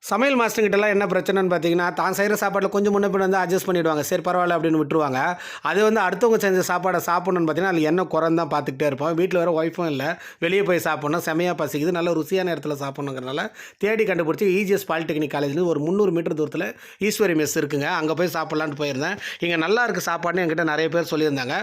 சமையல் மாஸ்டர்கிட்டலாம் என்ன பிரச்சனைன்னு பார்த்தீங்கன்னா, தான் செய்ற சாப்பாட்ல கொஞ்சம் முன்ன பின்ன வந்து அட்ஜஸ்ட் பண்ணிடுவாங்க. சரி பரவாயில்ல அப்படின்னு விட்டுருவாங்க. அது வந்து அடுத்தவங்க செஞ்ச சாப்பாட சாப்பிடணும்னு பார்த்தீங்கன்னா, அதில என்ன குறைன்னு தான் பார்த்துக்கிட்டே இருப்போம். வீட்ல வேற ஒய்ஃபும் இல்ல. வெளிய போய் சாப்பிடணும். செமையா பசிக்குது. நல்ல ருசியான இடத்துல சாப்பிடணுங்கிறனால, தேடி கண்டுபிடிச்சு இஜிஎஸ் பாலிடெக்னிக் காலேஜ்லேருந்து ஒரு 300 மீட்டர் தூரத்தில ஈஸ்வரி மெஸ் இருக்குங்க. அங்க போய் சாப்பிடலான்ட்டு போயிருந்தேன். இங்க நல்லா இருக்கு சாப்பாடுன்னு என்கிட்ட நெறைய பேர் சொல்லியிருந்தாங்க.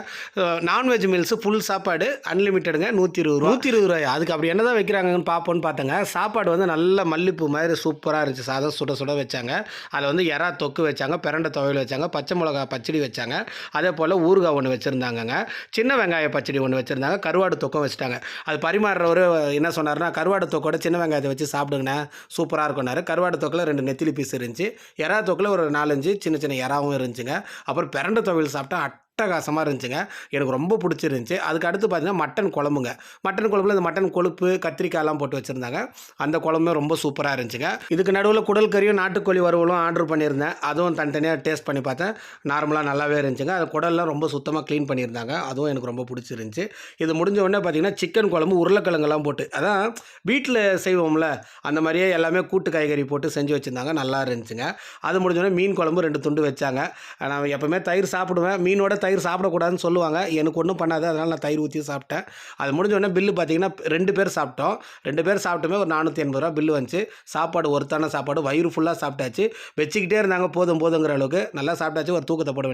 நான்வெஜ் மீல்ஸ் ஃபுல் சாப்பாடு அன்லிமிட்டடுங்க ரூ. 120 120 அதுக்கு அப்படி என்னதான் வைக்கிறாங்கன்னு பார்ப்போம்ன்னு பார்த்தேங்க. சாப்பாடு வந்து நல்ல மல்லிப்பூ மாதிரி சூப்பரா இருந்துச்சு. சாதம் சுட சுட வச்சாங்க. அதில் வந்து எறா தொக்கு வச்சாங்க, பிரண்ட துவையல் வச்சாங்க, பச்சை மிளகா பச்சடி வச்சாங்க. அதே போல் ஊறுகாய் ஒன்று வச்சுருந்தாங்கங்க. சின்ன வெங்காய பச்சடி ஒன்று வச்சுருந்தாங்க. கருவாடு தொக்கும் வச்சுட்டாங்க. அது பரிமாறுறவரு என்ன சொன்னார்னா, கருவாடு தொக்கோட சின்ன வெங்காயத்தை வச்சு சாப்பிடுங்கண்ணே சூப்பராக இருக்கும்னாரு. கருவாடு தொக்கில் 2 நெத்திலி பீஸ் இருந்துச்சு. எறா தொக்கில் ஒரு 4, 5 சின்ன சின்ன எறாவும் இருந்துச்சுங்க. அப்புறம் பிரண்ட துவையல் சாப்பிட்டா அட்டகாசமாக இருந்துச்சுங்க. எனக்கு ரொம்ப பிடிச்சிருந்துச்சி. அதுக்கு அடுத்து பார்த்தீங்கன்னா, மட்டன் குழம்புங்க. மட்டன் குழம்புல இந்த மட்டன் கொழுப்பு, கத்திரிக்காய்லாம் போட்டு வச்சுருந்தாங்க. அந்த குழம்புமே ரொம்ப சூப்பராக இருந்துச்சுங்க. இதுக்கு நடுவில் குடல் கறியும் நாட்டுக்கோழி வறுவலும் ஆர்டர் பண்ணியிருந்தேன். அதுவும் தனித்தனியாக டேஸ்ட் பண்ணி பார்த்தேன். நார்மலாக நல்லாவே இருந்துச்சுங்க. அது குடல்லாம் ரொம்ப சுத்தமாக க்ளீன் பண்ணியிருந்தாங்க. அதுவும் எனக்கு ரொம்ப பிடிச்சிருந்துச்சி. இது முடிஞ்ச உடனே பார்த்தீங்கன்னா, சிக்கன் குழம்பு உருளைக்கிழங்கெல்லாம் போட்டு அதான் வீட்டில் செய்வோம்ல, அந்த மாதிரியே எல்லாமே கூட்டு காய்கறி போட்டு செஞ்சு வச்சுருந்தாங்க. நல்லா இருந்துச்சுங்க. அது முடிஞ்சோடனே மீன் குழம்பு 2 துண்டு வச்சாங்க. நான் எப்பவுமே தயிர் சாப்பிடுவேன். மீனோட தயிர் சாப்பிடக்கூடாதுன்னு சொல்லுவாங்க. எனக்கு ஒன்றும் பண்ணாது. அதனால் நான் தயிர் ஊற்றி சாப்பிட்டேன். அது முடிஞ்ச உடனே பில்லு பார்த்தீங்கன்னா 2 பேர் சாப்பிட்டோம். 2 பேர் சாப்பிட்டுமே ஒரு ரூ. 480 பில்லு வந்துச்சு. சாப்பாடு ஒர்த்தான சாப்பாடு. வயிறு ஃபுல்லாக சாப்பிட்டாச்சு. வச்சுக்கிட்டே இருந்தாங்க போதும் போதுங்கிற அளவுக்கு. நல்லா சாப்பிட்டாச்சு. ஒரு தூக்கத்த போட வேண்டியது.